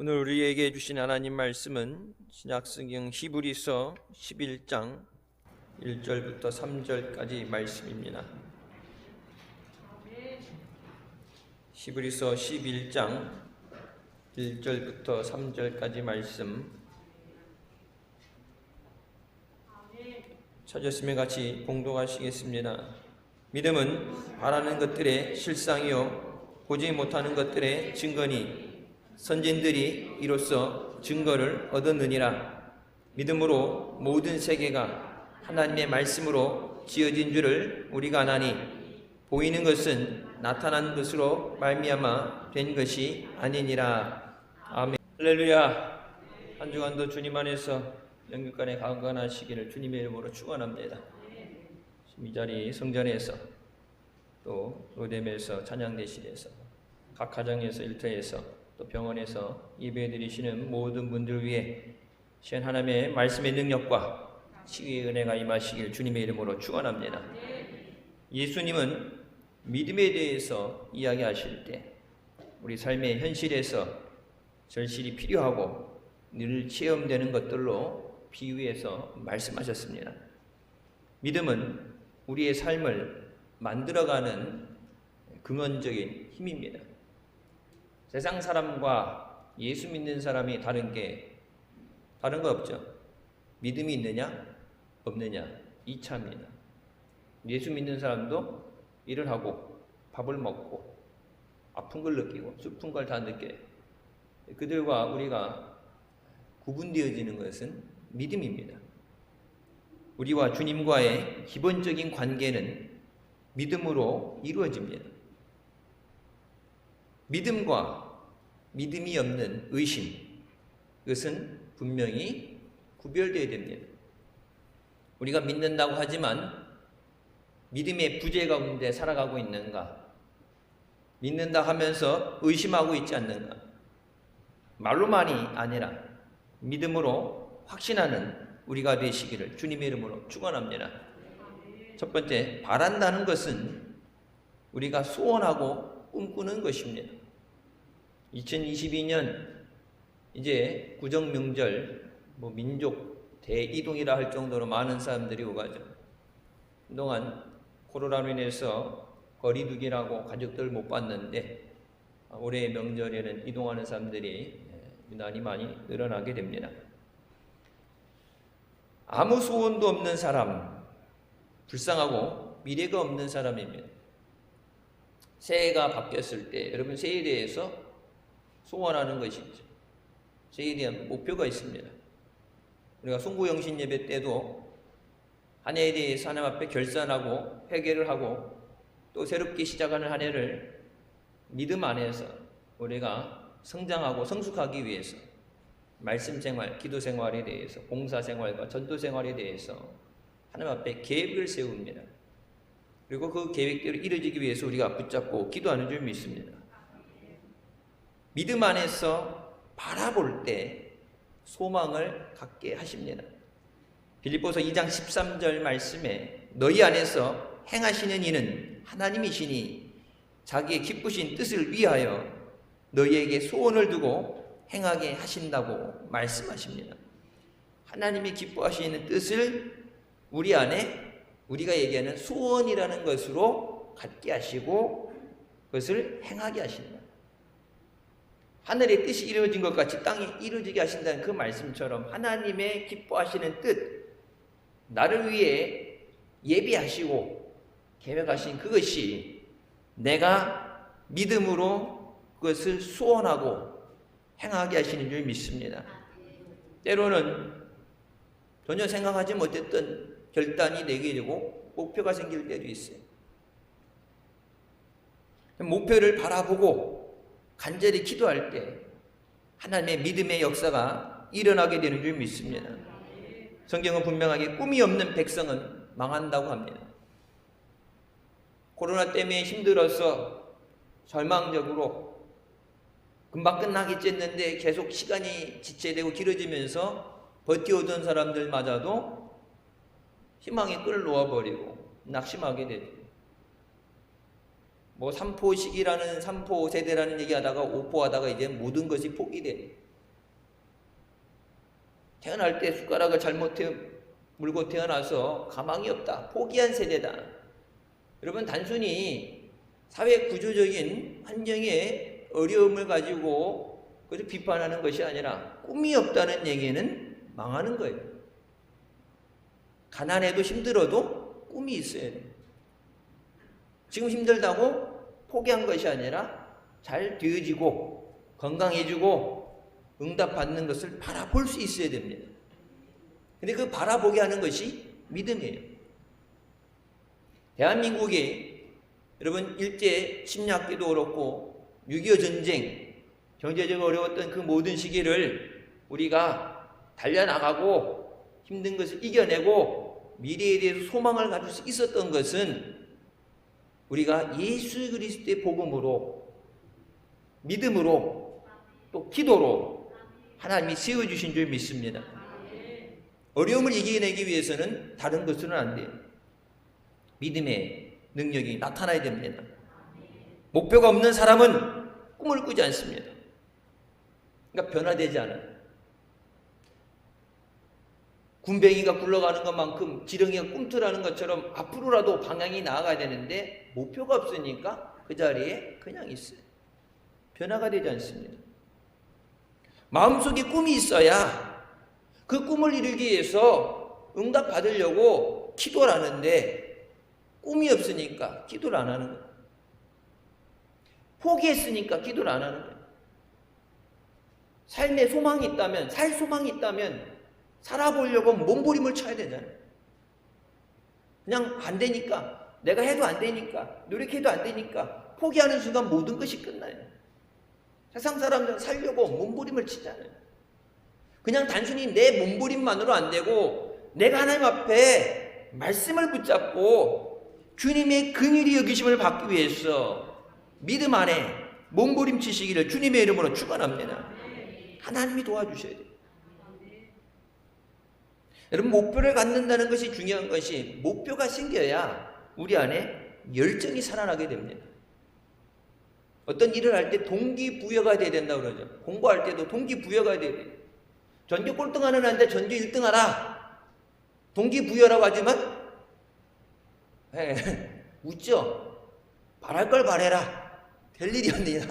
오늘 우리에게 주신 하나님 말씀은 신약성경 히브리서 11장 1절부터 3절까지 말씀입니다. 히브리서 11장 1절부터 3절까지 말씀 찾았으면 같이 봉독하시겠습니다. 믿음은 바라는 것들의 실상이요 보지 못하는 것들의 증거니 선진들이 이로써 증거를 얻었느니라. 믿음으로 모든 세계가 하나님의 말씀으로 지어진 줄을 우리가 아나니 보이는 것은 나타난 것으로 말미암아 된 것이 아니니라. 아멘. 할렐루야. 한 주간도 주님 안에서 영육간에 강건하시기를 주님의 이름으로 축원합니다. 이 자리 성전에서 또 로뎀에서 찬양대실에서 각 가정에서 일터에서 또 병원에서 예배드리시는 모든 분들 위해 신 하나님의 말씀의 능력과 치유의 은혜가 임하시길 주님의 이름으로 축원합니다. 예수님은 믿음에 대해서 이야기하실 때 우리 삶의 현실에서 절실히 필요하고 늘 체험되는 것들로 비유해서 말씀하셨습니다. 믿음은 우리의 삶을 만들어가는 근원적인 힘입니다. 세상 사람과 예수 믿는 사람이 다른 거 없죠. 믿음이 있느냐 없느냐 이 차입니다. 예수 믿는 사람도 일을 하고 밥을 먹고 아픈 걸 느끼고 슬픈 걸 다 느껴요. 그들과 우리가 구분되어지는 것은 믿음입니다. 우리와 주님과의 기본적인 관계는 믿음으로 이루어집니다. 믿음과 믿음이 없는 의심, 그것은 분명히 구별되어야 됩니다. 우리가 믿는다고 하지만 믿음의 부재 가운데 살아가고 있는가? 믿는다 하면서 의심하고 있지 않는가? 말로만이 아니라 믿음으로 확신하는 우리가 되시기를 주님의 이름으로 축원합니다. 첫 번째, 바란다는 것은 우리가 소원하고 꿈꾸는 것입니다. 2022년 이제 구정명절 민족 대이동이라 할 정도로 많은 사람들이 오가죠. 그동안 코로나로 인해서 거리두기라고 가족들 못 봤는데 올해 명절에는 이동하는 사람들이 유난히 많이 늘어나게 됩니다. 아무 소원도 없는 사람, 불쌍하고 미래가 없는 사람입니다. 새해가 바뀌었을 때 여러분 새해에 대해서 소원하는 것이죠. 새해에 대한 목표가 있습니다. 우리가 송구영신 예배 때도 한 해에 대해서 하나님 앞에 결산하고 회개를 하고 또 새롭게 시작하는 한 해를 믿음 안에서 우리가 성장하고 성숙하기 위해서 말씀 생활, 기도 생활에 대해서 봉사 생활과 전도 생활에 대해서 하나님 앞에 계획을 세웁니다. 그리고 그 계획대로 이루어지기 위해서 우리가 붙잡고 기도하는 줄 믿습니다. 믿음 안에서 바라볼 때 소망을 갖게 하십니다. 빌립보서 2장 13절 말씀에 너희 안에서 행하시는 이는 하나님이시니 자기의 기쁘신 뜻을 위하여 너희에게 소원을 두고 행하게 하신다고 말씀하십니다. 하나님이 기뻐하시는 뜻을 우리 안에 우리가 얘기하는 소원이라는 것으로 갖게 하시고 그것을 행하게 하신다. 하늘의 뜻이 이루어진 것 같이 땅이 이루어지게 하신다는 그 말씀처럼 하나님의 기뻐하시는 뜻, 나를 위해 예비하시고 계획하신 그것이 내가 믿음으로 그것을 소원하고 행하게 하시는 줄 믿습니다. 때로는 전혀 생각하지 못했던 결단이 내게 되고 목표가 생길 때도 있어요. 목표를 바라보고 간절히 기도할 때 하나님의 믿음의 역사가 일어나게 되는 줄 믿습니다. 성경은 분명하게 꿈이 없는 백성은 망한다고 합니다. 코로나 때문에 힘들어서 절망적으로 금방 끝나겠지 했는데 계속 시간이 지체되고 길어지면서 버텨오던 사람들마저도 희망의 끈을 놓아버리고 낙심하게 되죠. 3포식이라는 3포 세대라는 얘기하다가 5포 하다가 이제 모든 것이 포기돼. 태어날 때 숟가락을 잘못 물고 태어나서 가망이 없다. 포기한 세대다. 여러분, 단순히 사회 구조적인 환경의 어려움을 가지고 그래서 비판하는 것이 아니라 꿈이 없다는 얘기는 망하는 거예요. 가난해도 힘들어도 꿈이 있어야 돼요. 지금 힘들다고 포기한 것이 아니라 잘 되어지고 건강해지고 응답받는 것을 바라볼 수 있어야 됩니다. 근데 그 바라보게 하는 것이 믿음이에요. 대한민국이 여러분 일제 침략기도 그렇고 6.25 전쟁, 경제적으로 어려웠던 그 모든 시기를 우리가 달려나가고 힘든 것을 이겨내고 미래에 대해서 소망을 가질 수 있었던 것은 우리가 예수 그리스도의 복음으로, 믿음으로, 또 기도로 하나님이 세워주신 줄 믿습니다. 어려움을 이겨내기 위해서는 다른 것으로는 안 돼요. 믿음의 능력이 나타나야 됩니다. 목표가 없는 사람은 꿈을 꾸지 않습니다. 그러니까 변화되지 않아요. 군뱅이가 굴러가는 것만큼 지렁이가 꿈틀하는 것처럼 앞으로라도 방향이 나아가야 되는데 목표가 없으니까 그 자리에 그냥 있어요. 변화가 되지 않습니다. 마음속에 꿈이 있어야 그 꿈을 이루기 위해서 응답 받으려고 기도를 하는데 꿈이 없으니까 기도를 안 하는 거예요. 포기했으니까 기도를 안 하는 거예요. 삶에 소망이 있다면, 살 소망이 있다면 살아보려고 몸부림을 쳐야 되잖아요. 그냥 안 되니까, 내가 해도 안 되니까, 노력해도 안 되니까 포기하는 순간 모든 것이 끝나요. 세상 사람들은 살려고 몸부림을 치잖아요. 그냥 단순히 내 몸부림만으로 안 되고 내가 하나님 앞에 말씀을 붙잡고 주님의 긍휼히 여기심을 받기 위해서 믿음 안에 몸부림치시기를 주님의 이름으로 축원합니다. 하나님이 도와주셔야 돼요. 여러분, 목표를 갖는다는 것이 중요한 것이 목표가 생겨야 우리 안에 열정이 살아나게 됩니다. 어떤 일을 할 때 동기부여가 돼야 된다고 그러죠. 공부할 때도 동기부여가 돼야 돼요. 전교 꼴등하는 애한테 전교 1등 하라. 동기부여라고 하지만 웃죠. 바랄 걸 바래라. 될 일이 아니라.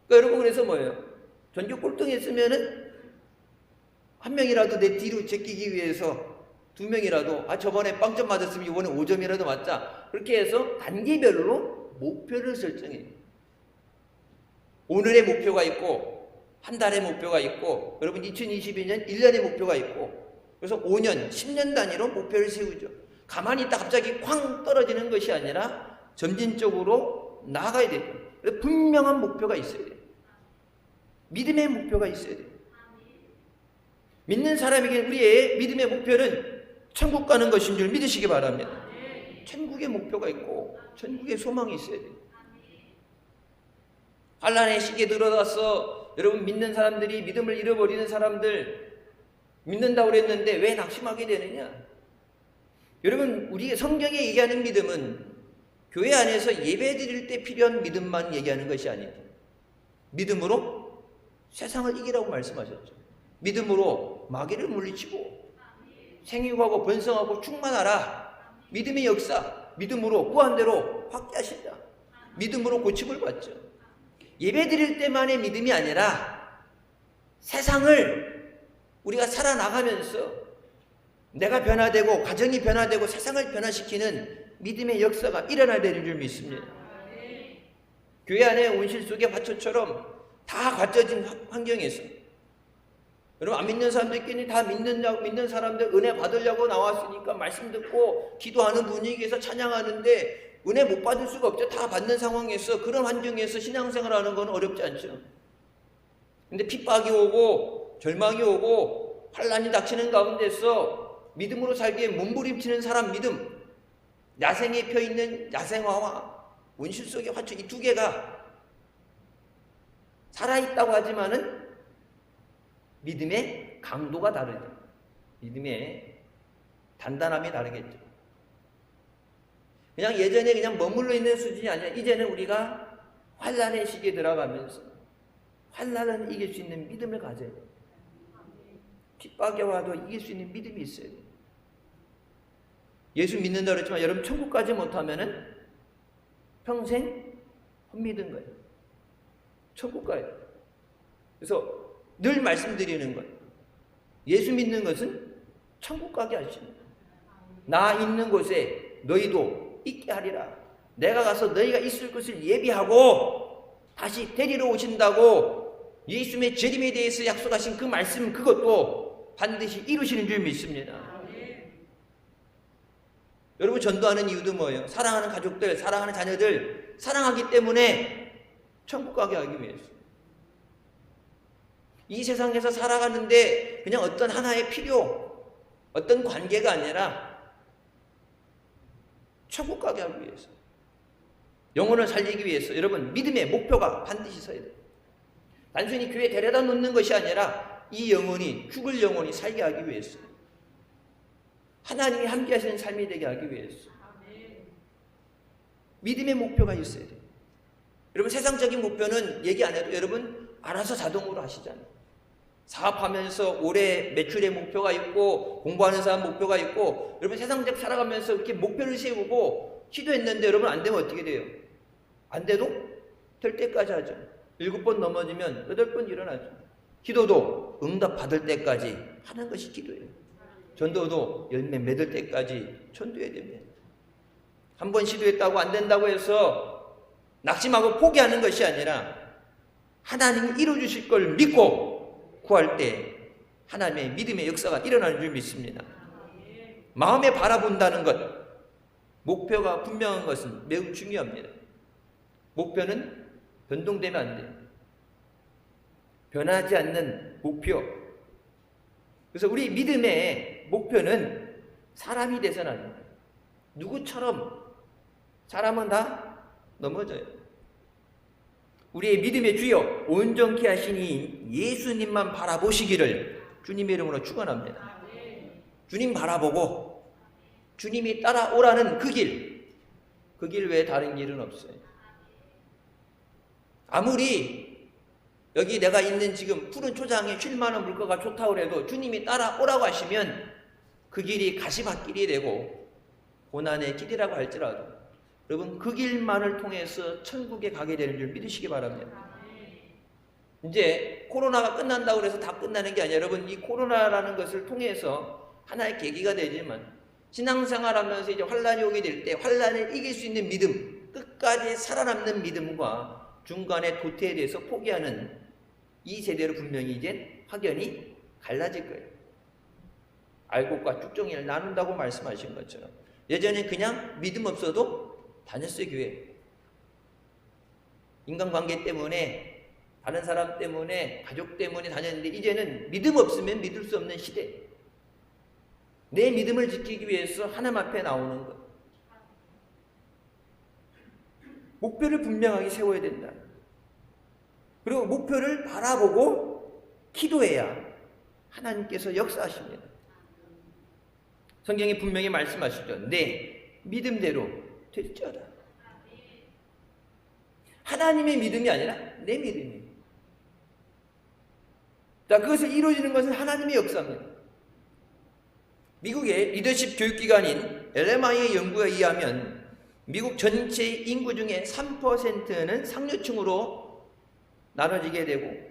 그러니까 여러분, 그래서 뭐예요? 전교 꼴등했으면은 한 명이라도 내 뒤로 제끼기 위해서 두 명이라도 저번에 빵점 맞았으면 이번에 5점이라도 맞자. 그렇게 해서 단계별로 목표를 설정해요. 오늘의 목표가 있고 한 달의 목표가 있고 여러분 2022년 1년의 목표가 있고 그래서 5년, 10년 단위로 목표를 세우죠. 가만히 있다 갑자기 쾅 떨어지는 것이 아니라 점진적으로 나아가야 돼요. 분명한 목표가 있어야 돼요. 믿음의 목표가 있어야 돼요. 믿는 사람에게 우리의 믿음의 목표는 천국 가는 것인 줄 믿으시기 바랍니다. 천국의 목표가 있고 천국의 소망이 있어야 돼요. 환난의 시기에 들어가서 여러분, 믿는 사람들이 믿음을 잃어버리는 사람들 믿는다고 그랬는데 왜 낙심하게 되느냐? 여러분, 우리 성경에 얘기하는 믿음은 교회 안에서 예배 드릴 때 필요한 믿음만 얘기하는 것이 아니에요. 믿음으로 세상을 이기라고 말씀하셨죠. 믿음으로 마귀를 물리치고 생육하고 번성하고 충만하라. 믿음의 역사, 믿음으로 무한대로 확대하신다. 믿음으로 고침을 받죠. 예배 드릴 때만의 믿음이 아니라 세상을 우리가 살아나가면서 내가 변화되고 가정이 변화되고 세상을 변화시키는 믿음의 역사가 일어나야 되는 줄 믿습니다. 교회 안에 온실 속의 화초처럼 다 갖춰진 환경에서 여러분, 안 믿는 사람들끼리 다 믿는 사람들 은혜 받으려고 나왔으니까 말씀 듣고 기도하는 분위기에서 찬양하는데 은혜 못 받을 수가 없죠. 다 받는 상황에서 그런 환경에서 신앙생활하는 건 어렵지 않죠. 근데 핍박이 오고 절망이 오고 환난이 닥치는 가운데서 믿음으로 살기에 몸부림치는 사람 믿음, 야생에 펴있는 야생화와 온실 속의 화초 이 두 개가 살아있다고 하지만은 믿음의 강도가 다르죠. 믿음의 단단함이 다르겠죠. 그냥 예전에 그냥 머물러 있는 수준이 아니라 이제는 우리가 환난의 시기에 들어가면서 환난을 이길 수 있는 믿음을 가져야 돼요. 핍박에 와도 이길 수 있는 믿음이 있어야 돼요. 예수 믿는다 그랬지만 여러분 천국까지 못하면은 평생 헛믿은 거예요. 천국 가요. 그래서 늘 말씀드리는 거예요. 예수 믿는 것은 천국 가게 하시는 거예요. 나 있는 곳에 너희도 있게 하리라. 내가 가서 너희가 있을 것을 예비하고 다시 데리러 오신다고 예수님의 재림에 대해서 약속하신 그 말씀, 그것도 반드시 이루시는 줄 믿습니다. 여러분, 전도하는 이유도 뭐예요? 사랑하는 가족들, 사랑하는 자녀들 사랑하기 때문에 천국 가게 하기 위해서. 이 세상에서 살아가는데 그냥 어떤 하나의 필요, 어떤 관계가 아니라 천국 가게 하기 위해서, 영혼을 살리기 위해서 여러분 믿음의 목표가 반드시 서야 돼요. 단순히 교회 데려다 놓는 것이 아니라 이 영혼이, 죽을 영혼이 살게 하기 위해서, 하나님이 함께 하시는 삶이 되게 하기 위해서 믿음의 목표가 있어야 돼요. 여러분, 세상적인 목표는 얘기 안 해도 여러분 알아서 자동으로 하시잖아요. 사업하면서 올해 매출의 목표가 있고, 공부하는 사람 목표가 있고, 여러분 세상적 살아가면서 이렇게 목표를 세우고 기도했는데 여러분 안 되면 어떻게 돼요? 안 돼도 될 때까지 하죠. 7번 넘어지면 8번 일어나죠. 기도도 응답 받을 때까지 하는 것이 기도예요. 전도도 열매 맺을 때까지 전도해야 됩니다. 한 번 시도했다고 안 된다고 해서 낙심하고 포기하는 것이 아니라 하나님이 이루어주실 걸 믿고 구할 때 하나님의 믿음의 역사가 일어나는 줄 믿습니다. 마음에 바라본다는 것, 목표가 분명한 것은 매우 중요합니다. 목표는 변동되면 안 돼요. 변하지 않는 목표. 그래서 우리 믿음의 목표는 사람이 돼서는 안 돼요. 누구처럼 사람은 다 넘어져요. 우리의 믿음의 주여 온전케 하시니 예수님만 바라보시기를 주님의 이름으로 축원합니다. 주님 바라보고 주님이 따라오라는 그 길 외에 다른 길은 없어요. 아무리 여기 내가 있는 지금 푸른 초장에 쉴 만한 물가가 좋다고 해도 주님이 따라오라고 하시면 그 길이 가시밭길이 되고 고난의 길이라고 할지라도 여러분 그 길만을 통해서 천국에 가게 되는 줄 믿으시기 바랍니다. 이제 코로나가 끝난다고 해서 다 끝나는 게 아니라 여러분 이 코로나라는 것을 통해서 하나의 계기가 되지만 신앙생활하면서 이제 환란이 오게 될 때 환란을 이길 수 있는 믿음, 끝까지 살아남는 믿음과 중간에 도태에 대해서 포기하는 이 세대로 분명히 이제 확연히 갈라질 거예요. 알곡과 쭉정이를 나눈다고 말씀하신 것처럼 예전에 그냥 믿음 없어도 다녔어요. 교회 인간관계 때문에, 다른 사람 때문에, 가족 때문에 다녔는데 이제는 믿음 없으면 믿을 수 없는 시대. 내 믿음을 지키기 위해서 하나님 앞에 나오는 것, 목표를 분명하게 세워야 된다. 그리고 목표를 바라보고 기도해야 하나님께서 역사하십니다. 성경이 분명히 말씀하시죠. 내 믿음대로 될지어다. 하나님의 믿음이 아니라 내 믿음이에요. 자, 그것을 이루어지는 것은 하나님의 역사입니다. 미국의 리더십 교육기관인 LMI의 연구에 의하면 미국 전체 인구 중에 3%는 상류층으로 나눠지게 되고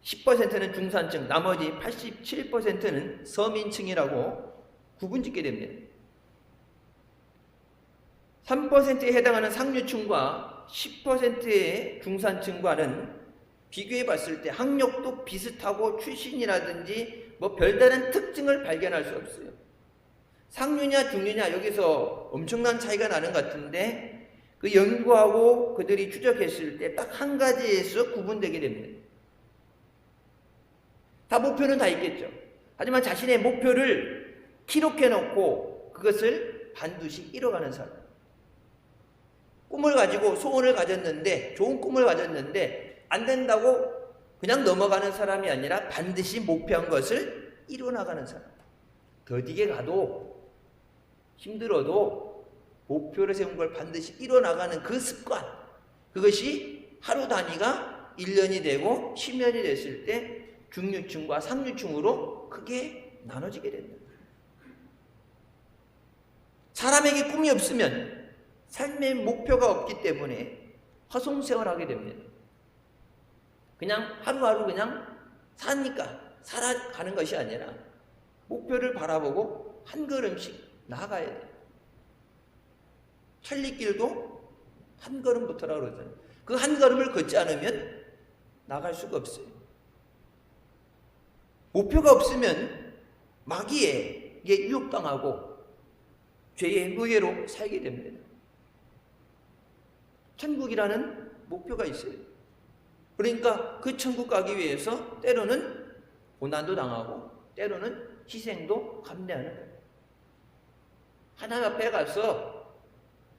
10%는 중산층, 나머지 87%는 서민층이라고 구분짓게 됩니다. 3%에 해당하는 상류층과 10%의 중산층과는 비교해 봤을 때 학력도 비슷하고 출신이라든지 뭐 별다른 특징을 발견할 수 없어요. 상류냐 중류냐 여기서 엄청난 차이가 나는 것 같은데 그 연구하고 그들이 추적했을 때 딱 한 가지에서 구분되게 됩니다. 다 목표는 다 있겠죠. 하지만 자신의 목표를 기록해 놓고 그것을 반드시 이뤄가는 사람. 꿈을 가지고 소원을 가졌는데, 좋은 꿈을 가졌는데 안 된다고 그냥 넘어가는 사람이 아니라 반드시 목표한 것을 이뤄나가는 사람. 더디게 가도 힘들어도 목표를 세운 걸 반드시 이뤄나가는 그 습관, 그것이 하루 단위가 1년이 되고 10년이 됐을 때 중류층과 상류층으로 크게 나눠지게 된다. 사람에게 꿈이 없으면 삶의 목표가 없기 때문에 허송세월하게 됩니다. 그냥 하루하루 그냥 사니까 살아가는 것이 아니라 목표를 바라보고 한 걸음씩 나아가야 돼요. 천리길도 한 걸음부터라고 그러잖아요. 그 한 걸음을 걷지 않으면 나갈 수가 없어요. 목표가 없으면 마귀에게 유혹당하고 죄의 노예로 살게 됩니다. 천국이라는 목표가 있어요. 그러니까 그 천국 가기 위해서 때로는 고난도 당하고 때로는 희생도 감내하는 거예요. 하나님 앞에 가서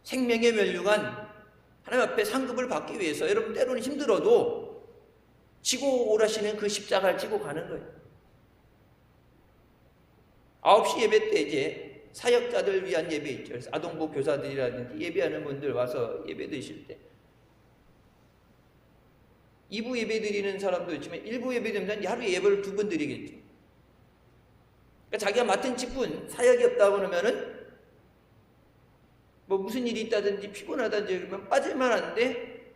생명의 면류관 하나님 앞에 상급을 받기 위해서 여러분 때로는 힘들어도 지고 오라시는 그 십자가를 지고 가는 거예요. 9시 예배 때 이제 사역자들 위한 예배 있죠. 그래서 아동부 교사들이라든지 예배하는 분들 와서 예배 드실 때 2부 예배 드리는 사람도 있지만 1부 예배 드리면 하루에 예배를 2번 드리겠죠. 그러니까 자기가 맡은 직분, 사역이 없다고 그러면은 뭐 무슨 일이 있다든지 피곤하다든지 그러면 빠질만 한데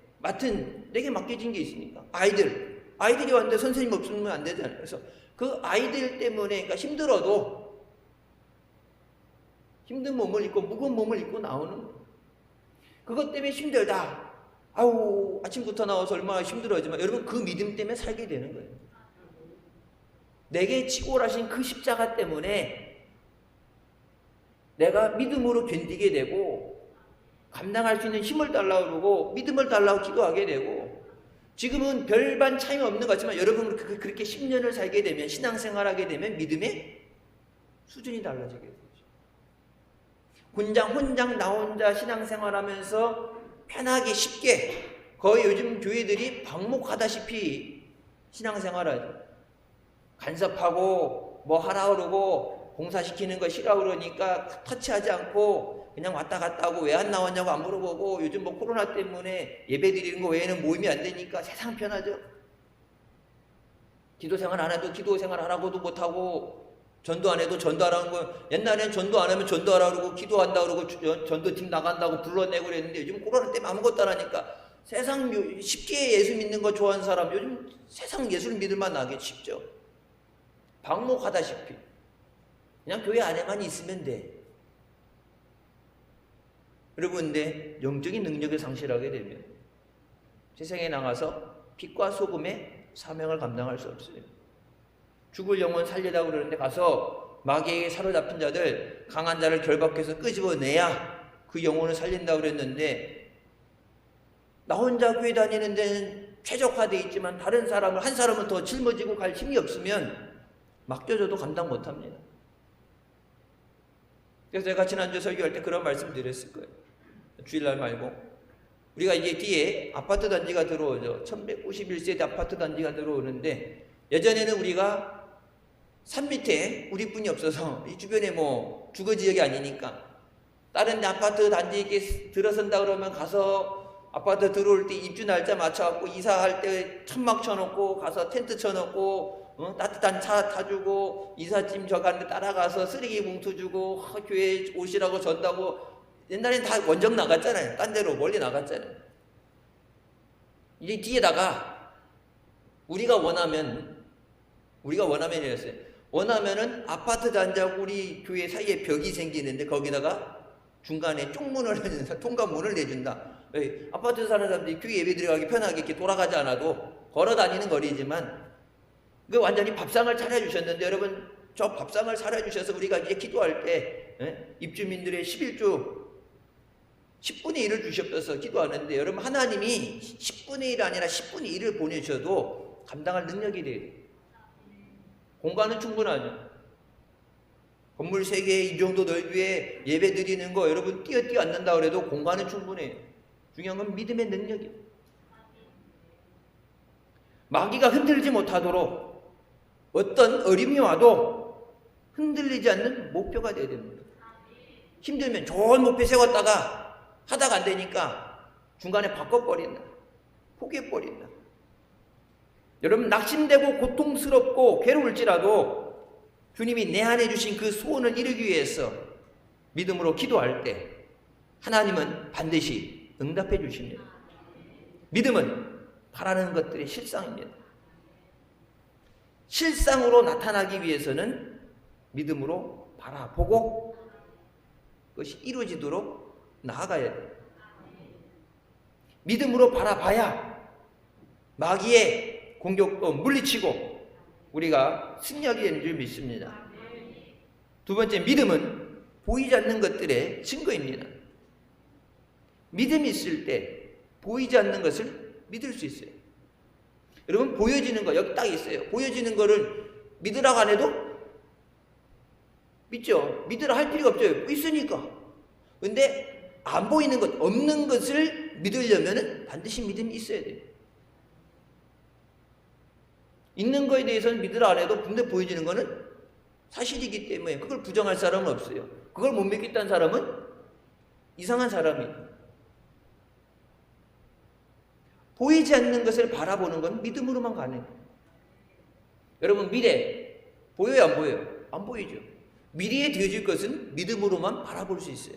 내게 맡겨진 게 있으니까 아이들이 왔는데 선생님 없으면 안 되잖아요. 그래서 그 아이들 때문에 그러니까 힘들어도 힘든 몸을 입고 무거운 몸을 입고 나오는 거예요. 그것 때문에 힘들다. 아우 아침부터 나와서 얼마나 힘들어지만 여러분 그 믿음 때문에 살게 되는 거예요. 내게 지고 오라신 그 십자가 때문에 내가 믿음으로 견디게 되고 감당할 수 있는 힘을 달라고 그러고 믿음을 달라고 기도하게 되고 지금은 별반 차이 없는 것 같지만 여러분 그렇게 10년을 살게 되면 신앙생활하게 되면 믿음의 수준이 달라지게 되죠. 혼장 나 혼자 신앙생활하면서 편하게 쉽게 거의 요즘 교회들이 방목하다시피 신앙생활하죠. 간섭하고 뭐 하라 그러고 공사시키는 거 싫어 그러니까 터치하지 않고 그냥 왔다 갔다 하고 왜 안 나왔냐고 안 물어보고 요즘 뭐 코로나 때문에 예배 드리는 거 외에는 모임이 안 되니까 세상 편하죠. 기도생활 안 해도 기도생활 하라고도 못하고 전도 안 해도 전도하라는 거 옛날에는 전도 안 하면 전도하라 그러고 기도한다 그러고 전도팀 나간다고 불러내고 그랬는데 요즘 코로나 때문에 아무것도 안 하니까 세상 쉽게 예수 믿는 거 좋아하는 사람 요즘 세상 예수를 믿을만 하게 쉽죠. 방목하다시피 그냥 교회 안에만 있으면 돼. 여러분 근데 영적인 능력을 상실하게 되면 세상에 나가서 빛과 소금의 사명을 감당할 수 없어요. 죽을 영혼 살리라고 그러는데 가서 마귀에게 사로잡힌 자들 강한 자를 결박해서 끄집어내야 그 영혼을 살린다고 그랬는데 나 혼자 교회 다니는 데는 최적화되어 있지만 다른 사람을 한 사람은 더 짊어지고 갈 힘이 없으면 맡겨줘도 감당 못합니다. 그래서 제가 지난주 설교할 때 그런 말씀 드렸을 거예요. 주일날 말고 우리가 이제 뒤에 아파트 단지가 들어오죠. 1151세대 아파트 단지가 들어오는데 예전에는 우리가 산 밑에 우리뿐이 없어서 이 주변에 뭐 주거지역이 아니니까 다른 데 아파트 단지 이렇게 들어선다 그러면 가서 아파트 들어올 때 입주 날짜 맞춰갖고 이사할 때 천막 쳐놓고 가서 텐트 쳐놓고 따뜻한 차 타주고 이삿짐 저가는데 따라가서 쓰레기 봉투 주고 교회 오시라고 전다고 옛날엔 다 원정 나갔잖아요. 딴 데로 멀리 나갔잖아요. 이제 뒤에다가 우리가 원하면 이랬어요. 원하면은 아파트 단지하고 우리 교회 사이에 벽이 생기는데 거기다가 중간에 쪽문을 내준다. 통과문을 내준다. 아파트 사는 사람들이 교회 예배 들어가기 편하게 이렇게 돌아가지 않아도 걸어 다니는 거리지만 그 완전히 밥상을 차려주셨는데 여러분 저 밥상을 차려주셔서 우리가 이제 기도할 때 입주민들의 11조 10분의 1을 주셨어서 기도하는데 여러분 하나님이 10분의 1이 아니라 10분의 1을 보내주셔도 감당할 능력이 돼요. 공간은 충분하죠. 건물 3개 이 정도 넓이에 예배 드리는 거 여러분 뛰어 앉는다 그래도 공간은 충분해요. 중요한 건 믿음의 능력이에요. 마귀가 흔들지 못하도록 어떤 어림이 와도 흔들리지 않는 목표가 되어야 됩니다. 힘들면 좋은 목표 세웠다가 하다가 안 되니까 중간에 바꿔버린다. 포기해버린다. 여러분 낙심되고 고통스럽고 괴로울지라도 주님이 내 안에 주신 그 소원을 이루기 위해서 믿음으로 기도할 때 하나님은 반드시 응답해 주십니다. 믿음은 바라는 것들의 실상입니다. 실상으로 나타나기 위해서는 믿음으로 바라보고 그것이 이루어지도록 나아가야 돼요. 믿음으로 바라봐야 마귀의 공격도 물리치고 우리가 승리하게 되는 줄 믿습니다. 두 번째, 믿음은 보이지 않는 것들의 증거입니다. 믿음이 있을 때 보이지 않는 것을 믿을 수 있어요. 여러분, 보여지는 거 여기 딱 있어요. 보여지는 거를 믿으라고 안 해도 믿죠. 믿으라 할 필요가 없죠. 있으니까. 근데 안 보이는 것, 없는 것을 믿으려면 반드시 믿음이 있어야 돼요. 있는 거에 대해서는 믿으라 안 해도 근데 보여지는 거는 사실이기 때문에 그걸 부정할 사람은 없어요. 그걸 못 믿겠다는 사람은 이상한 사람이에요. 보이지 않는 것을 바라보는 건 믿음으로만 가능해요. 여러분, 미래 보여요, 안 보여요? 안 보이죠. 미래에 되어질 것은 믿음으로만 바라볼 수 있어요.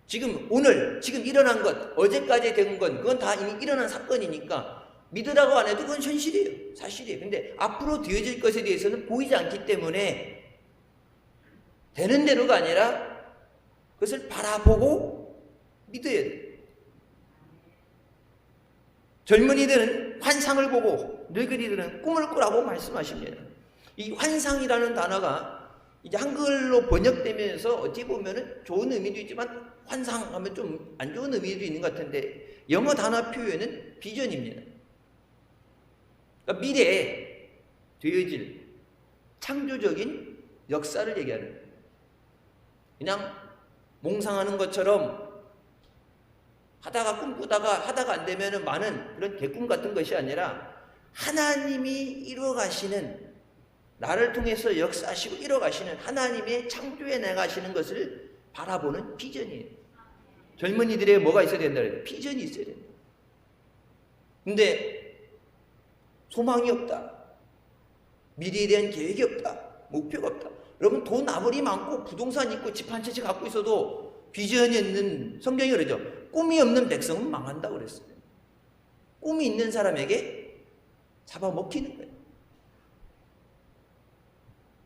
지금 오늘 지금 일어난 것, 어제까지 된 건 그건 다 이미 일어난 사건이니까 믿으라고 안 해도 그건 현실이에요. 사실이에요. 근데 앞으로 되어질 것에 대해서는 보이지 않기 때문에 되는 대로가 아니라 그것을 바라보고 믿어야 돼요. 젊은이들은 환상을 보고 늙은이들은 꿈을 꾸라고 말씀하십니다. 이 환상이라는 단어가 이제 한글로 번역되면서 어찌 보면은 좋은 의미도 있지만 환상하면 좀 안 좋은 의미도 있는 것 같은데 영어 단어 표현은 비전입니다. 그러니까 미래에 되어질 창조적인 역사를 얘기하는 거예요. 그냥 몽상하는 것처럼 하다가 꿈꾸다가 하다가 안 되면은 많은 그런 개꿈 같은 것이 아니라 하나님이 이루어가시는, 나를 통해서 역사하시고 이루어가시는 하나님의 창조해 나가시는 것을 바라보는 비전이에요. 젊은이들의 뭐가 있어야 된다 그래요? 비전이 있어야 된다. 근데 소망이 없다, 미래에 대한 계획이 없다, 목표가 없다. 여러분, 돈 아무리 많고 부동산 있고 집 한 채씩 갖고 있어도 비전이 있는, 성경이 그러죠. 꿈이 없는 백성은 망한다고 그랬어요. 꿈이 있는 사람에게 잡아먹히는 거예요.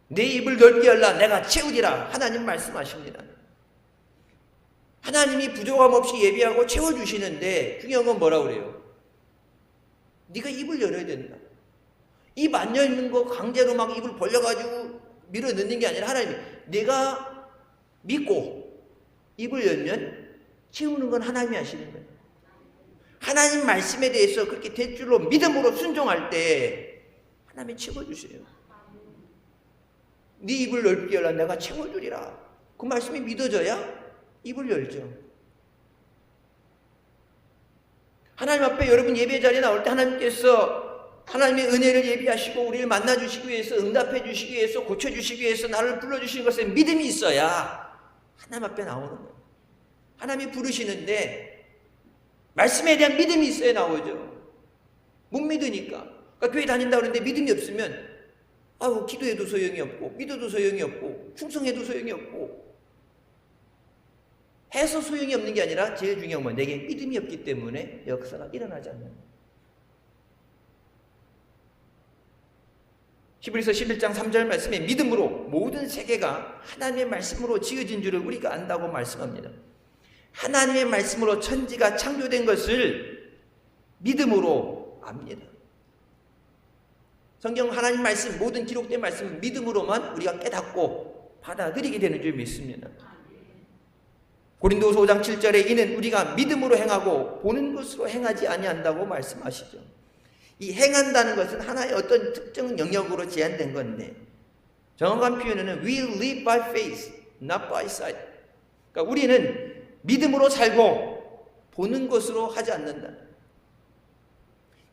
내 입을 넓게 열라 내가 채우리라 하나님 말씀하십니다. 하나님이 부족함 없이 예비하고 채워주시는데 중요한 건 뭐라고 그래요? 네가 입을 열어야 된다. 입 안 열는 거 강제로 막 입을 벌려가지고 밀어 넣는 게 아니라 하나님이 내가 믿고 입을 열면 채우는 건 하나님이 하시는 거예요. 하나님 말씀에 대해서 그렇게 대줄로 믿음으로 순종할 때 하나님이 채워주세요. 네 입을 넓게 열라 내가 채워주리라. 그 말씀이 믿어져야 입을 열죠. 하나님 앞에 여러분 예배 자리에 나올 때 하나님께서 하나님의 은혜를 예비하시고 우리를 만나주시기 위해서, 응답해 주시기 위해서, 고쳐주시기 위해서 나를 불러주시는 것에 믿음이 있어야 하나님 앞에 나오는 거예요. 하나님이 부르시는데 말씀에 대한 믿음이 있어야 나오죠. 못 믿으니까. 그러니까 교회 다닌다고 그러는데 믿음이 없으면 기도해도 소용이 없고 믿어도 소용이 없고 충성해도 소용이 없고 해서 소용이 없는 게 아니라 제일 중요한 건 내게 믿음이 없기 때문에 역사가 일어나지 않는 거예요. 히브리서 11장 3절 말씀에 믿음으로 모든 세계가 하나님의 말씀으로 지어진 줄을 우리가 안다고 말씀합니다. 하나님의 말씀으로 천지가 창조된 것을 믿음으로 압니다. 성경 하나님 말씀, 모든 기록된 말씀은 믿음으로만 우리가 깨닫고 받아들이게 되는 줄 믿습니다. 고린도후서 5장 7절에 이는 우리가 믿음으로 행하고 보는 것으로 행하지 아니한다고 말씀하시죠. 이 행한다는 것은 하나의 어떤 특정 영역으로 제한된 건데 정확한 표현은 we live by faith, not by sight. 그러니까 우리는 믿음으로 살고 보는 것으로 하지 않는다.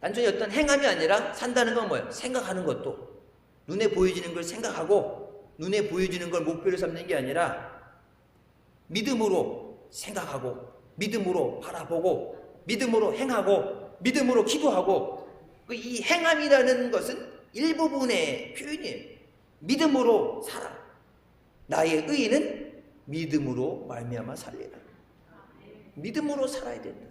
단순히 어떤 행함이 아니라 산다는 건 뭐예요? 생각하는 것도. 눈에 보여지는 걸 생각하고 눈에 보여지는 걸 목표로 삼는 게 아니라 믿음으로 생각하고 믿음으로 바라보고 믿음으로 행하고 믿음으로 기도하고 이 행함이라는 것은 일부분의 표현이에요. 믿음으로 살아. 나의 의는 믿음으로 말미암아 살리라. 믿음으로 살아야 된다.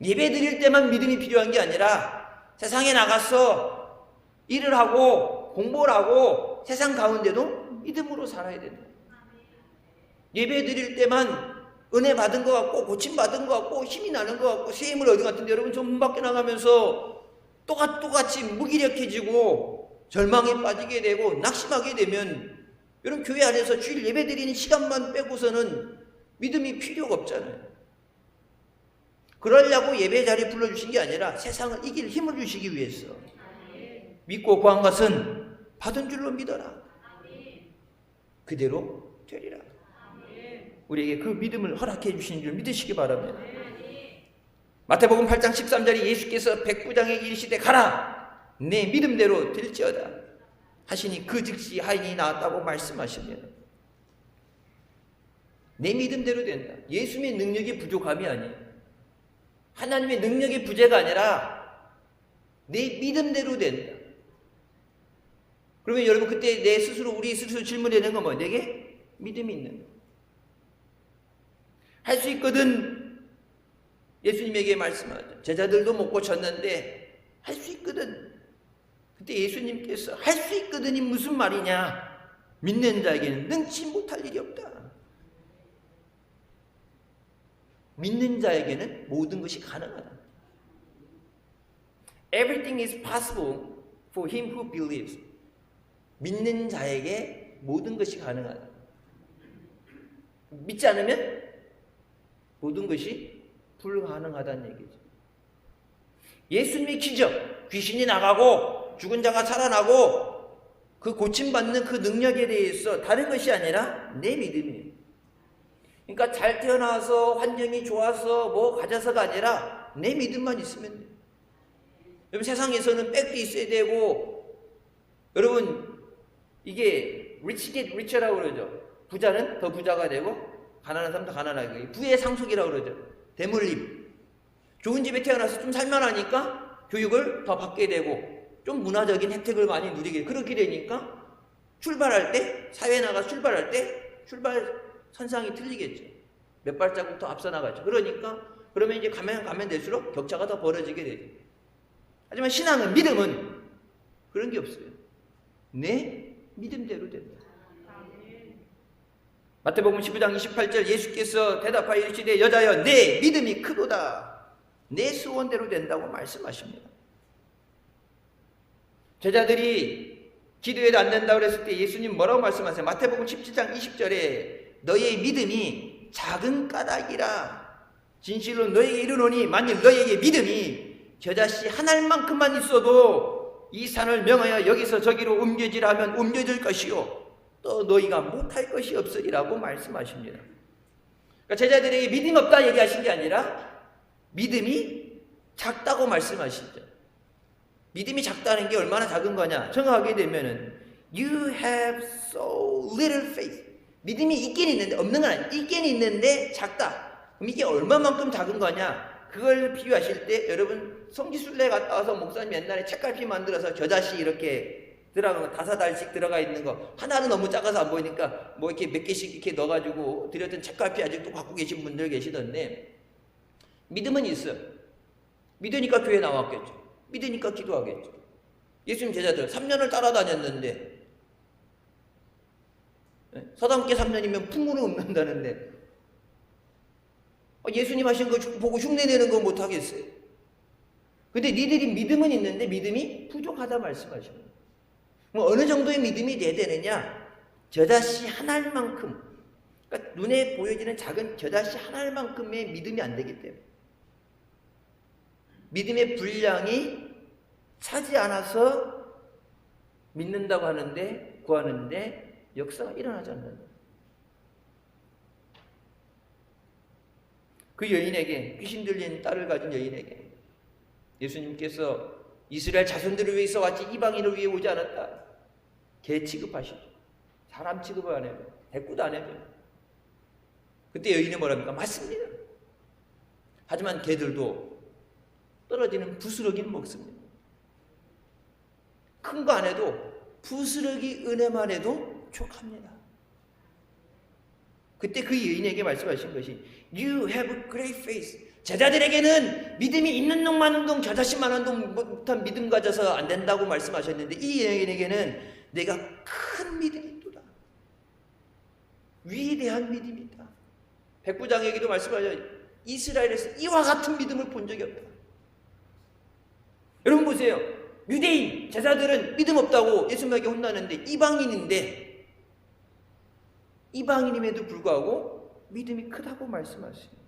예배 드릴 때만 믿음이 필요한 게 아니라 세상에 나가서 일을 하고 공부를 하고 세상 가운데도 믿음으로 살아야 된다. 예배 드릴 때만 은혜 받은 것 같고 고침 받은 것 같고 힘이 나는 것 같고 세임을 얻은 것 같은데 여러분 저 문 밖에 나가면서 똑같이 무기력해지고 절망에 빠지게 되고 낙심하게 되면 여러분 교회 안에서 주일 예배 드리는 시간만 빼고서는 믿음이 필요가 없잖아요. 그러려고 예배 자리에 불러주신 게 아니라 세상을 이길 힘을 주시기 위해서. 믿고 구한 것은 받은 줄로 믿어라. 그대로 되리라. 우리에게 그 믿음을 허락해 주신 줄 믿으시기 바랍니다. 마태복음 8장 13절에 예수께서 백부장에게 이르시되 가라 내 믿음대로 될지어다 하시니 그 즉시 하인이 나았다고 말씀하십니다. 내 믿음대로 된다. 예수님의 능력이 부족함이 아니에요. 하나님의 능력의 부재가 아니라 내 믿음대로 된다. 그러면 여러분 그때 우리 스스로 질문해야 건 뭐예요? 내게 믿음이 있는 할 수 있거든. 예수님에게 말씀하죠. 제자들도 못 고쳤는데 할 수 있거든. 그때 예수님께서 할 수 있거든이 무슨 말이냐? 믿는 자에게는 능치 못할 일이 없다. 믿는 자에게는 모든 것이 가능하다. Everything is possible for him who believes. 믿는 자에게 모든 것이 가능하다. 믿지 않으면 모든 것이 불가능하다는 얘기죠. 예수님의 기적, 귀신이 나가고 죽은 자가 살아나고 그 고침받는 그 능력에 대해서 다른 것이 아니라 내 믿음이에요. 그러니까 잘 태어나서 환경이 좋아서 뭐 가져서가 아니라 내 믿음만 있으면 돼요. 여러분 세상에서는 백도 있어야 되고 여러분 이게 rich get richer라고 그러죠. 부자는 더 부자가 되고 가난한 사람 더 가난하게. 부의 상속이라고 그러죠. 대물림. 좋은 집에 태어나서 좀 살만하니까 교육을 더 받게 되고 좀 문화적인 혜택을 많이 누리게 그렇게 되니까 출발할 때 사회에 나가서 출발할 때 출발 선상이 틀리겠죠. 몇 발자국 더 앞서 나가죠. 그러면 이제 가면 될수록 격차가 더 벌어지게 되죠. 하지만 신앙은 믿음은 그런 게 없어요. 내 믿음대로 된다. 마태복음 19장 28절 예수께서 대답하여 이르시되 여자여 내 믿음이 크도다. 내 소원대로 된다고 말씀하십니다. 제자들이 기도해도 안 된다고 그랬을 때 예수님 뭐라고 말씀하세요? 마태복음 17장 20절에 너의 믿음이 작은 까닭이라 진실로 너에게 이르노니 만일 너에게 믿음이 겨자씨 한 알만큼만 있어도 이 산을 명하여 여기서 저기로 옮겨지라 하면 옮겨질 것이요 또 너희가 못할 것이 없으리라고 말씀하십니다. 그러니까 제자들에게 믿음이 없다 얘기하신 게 아니라 믿음이 작다고 말씀하시죠. 믿음이 작다는 게 얼마나 작은 거냐 정하게 되면은 You have so little faith. 믿음이 있긴 있는데 없는 건 아니에요. 있긴 있는데 작다. 그럼 이게 얼마만큼 작은 거냐? 그걸 비유하실 때 여러분 성지순례 갔다 와서 목사님 옛날에 책갈피 만들어서 겨자씨 이렇게 들어간 거 5알씩 들어가 있는 거 하나는 너무 작아서 안 보이니까 뭐 이렇게 몇 개씩 이렇게 넣어가지고 드렸던 책갈피 아직도 갖고 계신 분들 계시던데 믿음은 있어요. 믿으니까 교회 나왔겠죠. 믿으니까 기도하겠죠. 예수님 제자들 3년을 따라다녔는데 서당께 3년이면 풍문을 읊는다는데 예수님 하신 거 보고 흉내내는 거 못하겠어요. 근데 니들이 믿음은 있는데 믿음이 부족하다 말씀하십니다. 뭐 어느 정도의 믿음이 돼야 되느냐? 겨자씨 한 알만큼, 그러니까 눈에 보여지는 작은 겨자씨 한 알만큼의 믿음이 안 되기 때문에 믿음의 분량이 차지 않아서 믿는다고 하는데 구하는데 역사가 일어나지 않는다. 그 여인에게 귀신 들린 딸을 가진 여인에게 예수님께서 이스라엘 자손들을 위해서 왔지 이방인을 위해 오지 않았다. 개 취급하시죠. 사람 취급을 안 해요. 대꾸도 안 해요. 그때 여인이 뭐랍니까? 맞습니다. 하지만 개들도 떨어지는 부스러기는 먹습니다. 큰 거 안 해도 부스러기 은혜만 해도 족합니다. 그때 그 여인에게 말씀하신 것이 You have great faith. 제자들에게는 믿음이 있는 놈만 동 저 자신만한 동 못한 믿음 가져서 안 된다고 말씀하셨는데 이 여인에게는 내가 큰 믿음이 있도다. 위대한 믿음이다. 백부장에게도 말씀하셔 이스라엘에서 이와 같은 믿음을 본 적이 없다. 여러분 보세요. 유대인 제자들은 믿음 없다고 예수님에게 혼나는데 이방인임에도 불구하고 믿음이 크다고 말씀하십니다.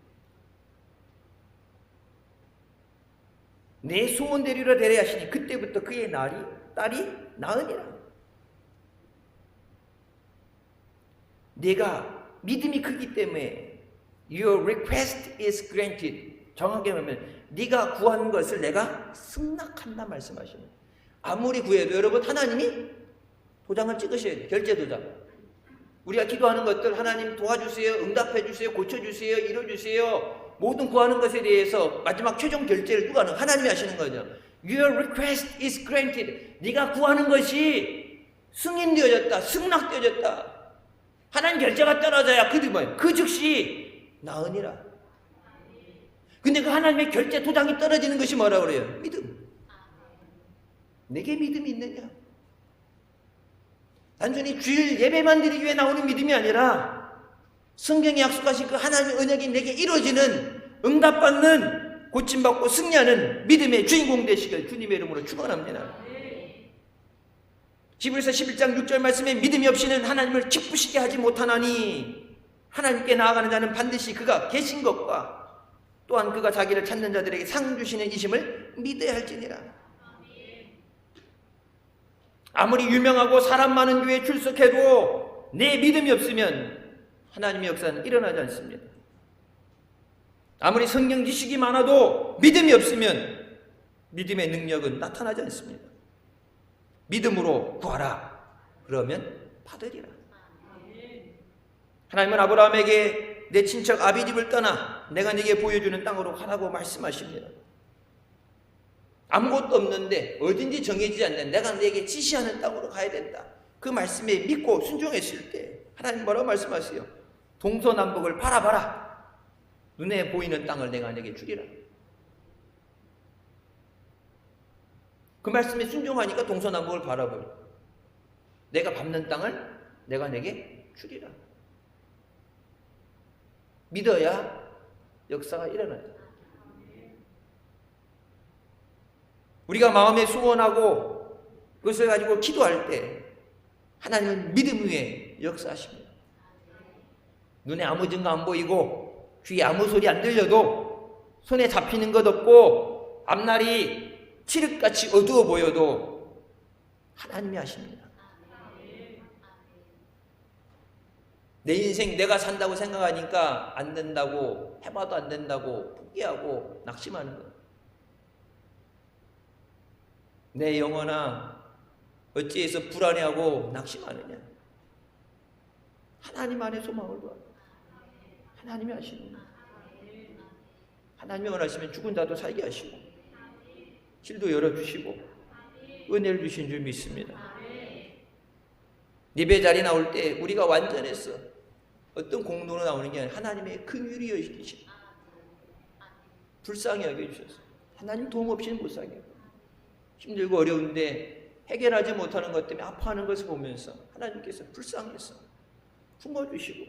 내 소원대로라 되려 하시니 그때부터 그의 딸이 나으니라. 내가 믿음이 크기 때문에 Your request is granted. 정확하게 말하면 네가 구한 것을 내가 승낙한다 말씀하십니다. 아무리 구해도 여러분 하나님이 도장을 찍으셔야 돼요. 결제 도장. 우리가 기도하는 것들 하나님 도와주세요, 응답해 주세요, 고쳐주세요, 이뤄주세요. 모든 구하는 것에 대해서 마지막 최종 결제를 누가 하는? 하나님이 하시는 거죠. Your request is granted. 네가 구하는 것이 승인되어졌다, 승낙되어졌다. 하나님 결제가 떨어져야 그 즉시 나으니라. 근데 그 하나님의 결제 도장이 떨어지는 것이 뭐라 그래요? 믿음. 내게 믿음이 있느냐? 단순히 주일 예배만 드리기 위해 나오는 믿음이 아니라 성경이 약속하신 그 하나님의 언약이 내게 이루어지는 응답받는 고침받고 승리하는 믿음의 주인공 되시길 주님의 이름으로 축원합니다. 히브리서 11장 6절 말씀에 믿음이 없이는 하나님을 기쁘시게 하지 못하나니 하나님께 나아가는 자는 반드시 그가 계신 것과 또한 그가 자기를 찾는 자들에게 상 주시는 이심을 믿어야 할지니라. 아무리 유명하고 사람 많은 교회에 출석해도 내 믿음이 없으면 하나님의 역사는 일어나지 않습니다. 아무리 성경 지식이 많아도 믿음이 없으면 믿음의 능력은 나타나지 않습니다. 믿음으로 구하라. 그러면 받으리라. 하나님은 아브라함에게 내 친척 아비집을 떠나 내가 네게 보여주는 땅으로 가라고 말씀하십니다. 아무것도 없는데 어딘지 정해지지 않는 내가 네게 지시하는 땅으로 가야 된다. 그 말씀에 믿고 순종했을 때 하나님 뭐라고 말씀하세요? 동서남북을 바라봐라. 눈에 보이는 땅을 내가 네게 주리라. 그 말씀에 순종하니까 동서남북을 바라보니 내가 밟는 땅을 내가 네게 주리라. 믿어야 역사가 일어나요. 우리가 마음에 소원하고 그것을 가지고 기도할 때 하나님은 믿음 위에 역사하십니다. 눈에 아무 증거 안 보이고 귀에 아무 소리 안 들려도 손에 잡히는 것 없고 앞날이 칠흑같이 어두워 보여도 하나님이 하십니다. 내 인생 내가 산다고 생각하니까 안 된다고 해봐도 안 된다고 포기하고 낙심하는 것. 내 영혼아 어찌해서 불안해하고 낙심하느냐. 하나님 안에 소망을 두어. 하나님이 하시는 거예요. 하나님이 원하시면 죽은 자도 살게 하시고 길도 열어주시고 은혜를 주신 줄 믿습니다. 예배 자리 나올 때 우리가 완전해서 어떤 공로로 나오는 게 아니라 하나님의 긍휼히 여기시고 불쌍히 여겨주셔서 하나님 도움 없이는 못 살게 하고 힘들고 어려운데 해결하지 못하는 것 때문에 아파하는 것을 보면서 하나님께서 불쌍해서 품어주시고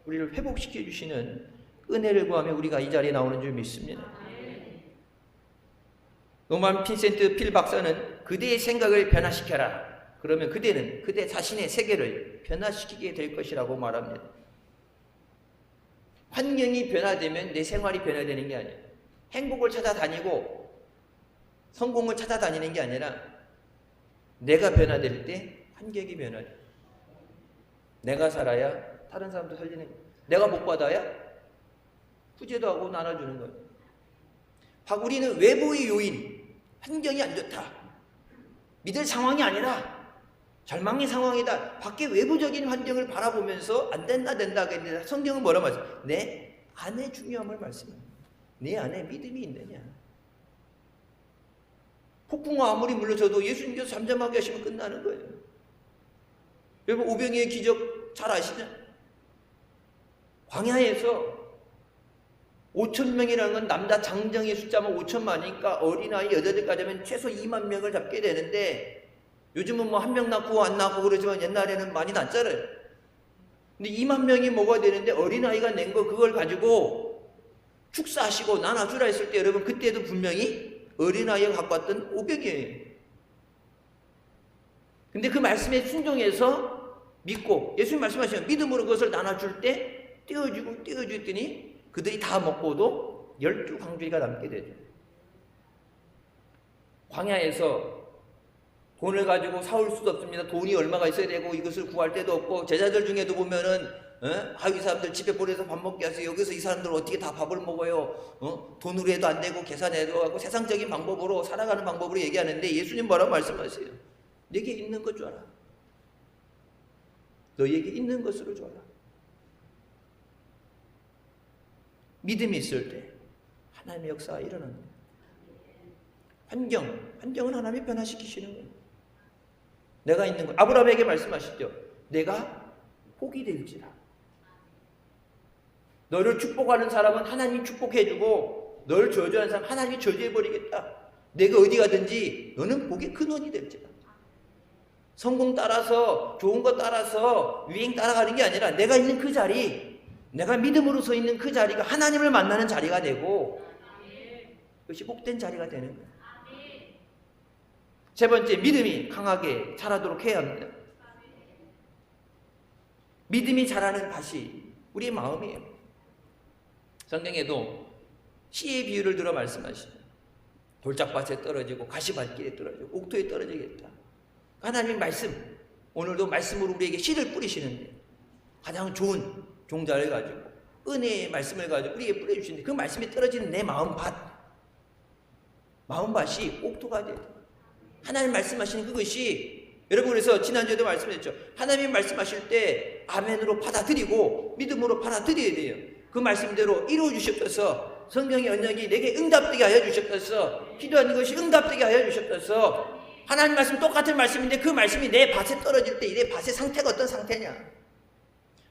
우리를 회복시켜 주시는 은혜를 구하며 우리가 이 자리에 나오는 줄 믿습니다. 노만 빈센트 필 박사는 그대의 생각을 변화시켜라. 그러면 그대는 그대 자신의 세계를 변화시키게 될 것이라고 말합니다. 환경이 변화되면 내 생활이 변화되는 게 아니에요. 행복을 찾아다니고 성공을 찾아다니는 게 아니라 내가 변화될 때 환경이 변화돼요. 내가 살아야 다른 사람도 살리는 거예요. 내가 복 받아야 후제도 하고 나눠주는 거예요. 우리는 외부의 요인, 환경이 안 좋다. 믿을 상황이 아니라 절망의 상황이다. 밖에 외부적인 환경을 바라보면서 안 된다 하겠는데 성경은 뭐라고 말해요? 내 안의 중요함을 말씀합니다. 내 안에 믿음이 있느냐. 폭풍과 아무리 물러서도 예수님께서 잠잠하게 하시면 끝나는 거예요. 여러분 오병이의 기적 잘 아시죠? 광야에서 5,000명이라는 건 남자 장정의 숫자만 5천만이니까 어린아이 여자들까지 하면 최소 2만 명을 잡게 되는데 요즘은 뭐 한 명 낳고 안 낳고 그러지만 옛날에는 많이 낳잖아요. 근데 2만 명이 먹어야 되는데 어린아이가 낸 거 그걸 가지고 축사하시고 나눠주라 했을 때 여러분 그때도 분명히 어린아이가 갖고 왔던 500이에요. 근데 그 말씀에 순종해서 믿고 예수님 말씀하시면 믿음으로 그것을 나눠줄 때 떼어주더니 그들이 다 먹고도 12광주리가 남게 되죠. 광야에서 돈을 가지고 사올 수도 없습니다. 돈이 얼마가 있어야 되고 이것을 구할 데도 없고 제자들 중에도 보면은 이 사람들 집에 보내서 밥 먹게 하세요. 여기서 이 사람들 어떻게 다 밥을 먹어요? 돈으로 해도 안 되고 계산해도 하고 세상적인 방법으로 살아가는 방법으로 얘기하는데 예수님 뭐라고 말씀하세요? 내게 있는 것 줘라. 너에게 있는 것으로 줘라. 믿음이 있을 때 하나님의 역사가 일어납니다. 환경은 하나님이 변화시키시는 거예요. 내가 있는 것. 아브라함에게 말씀하시죠. 내가 복이 될지라. 너를 축복하는 사람은 하나님이 축복해주고 너를 저주하는 사람은 하나님이 저주해버리겠다. 내가 어디 가든지 너는 복의 근원이 될지라. 성공 따라서 좋은 거 따라서 유행 따라가는 게 아니라 내가 있는 그 자리, 내가 믿음으로 서 있는 그 자리가 하나님을 만나는 자리가 되고 그것이 복된 자리가 되는 거예요. 세 번째, 믿음이 강하게 자라도록 해야 합니다. 믿음이 자라는 밭이 우리의 마음이에요. 성경에도 씨의 비유를 들어 말씀하시죠. 돌짝밭에 떨어지고 가시밭길에 떨어지고 옥토에 떨어지겠다. 하나님의 말씀, 오늘도 말씀으로 우리에게 씨를 뿌리시는데 가장 좋은 종자를 가지고 은혜의 말씀을 가지고 우리에게 뿌려주시는데 그 말씀이 떨어지는 내 마음밭이 옥토가 돼요. 하나님 말씀하시는 그것이 여러분 그래서 지난주에도 말씀했죠. 하나님 말씀하실 때 아멘으로 받아들이고 믿음으로 받아들여야 돼요. 그 말씀대로 이루어 주셨어서 성경의 언약이 내게 응답되게 하여 주셨어서 기도하는 것이 응답되게 하여 주셨어서 하나님 말씀 똑같은 말씀인데 그 말씀이 내 밭에 떨어질 때 내 밭의 상태가 어떤 상태냐.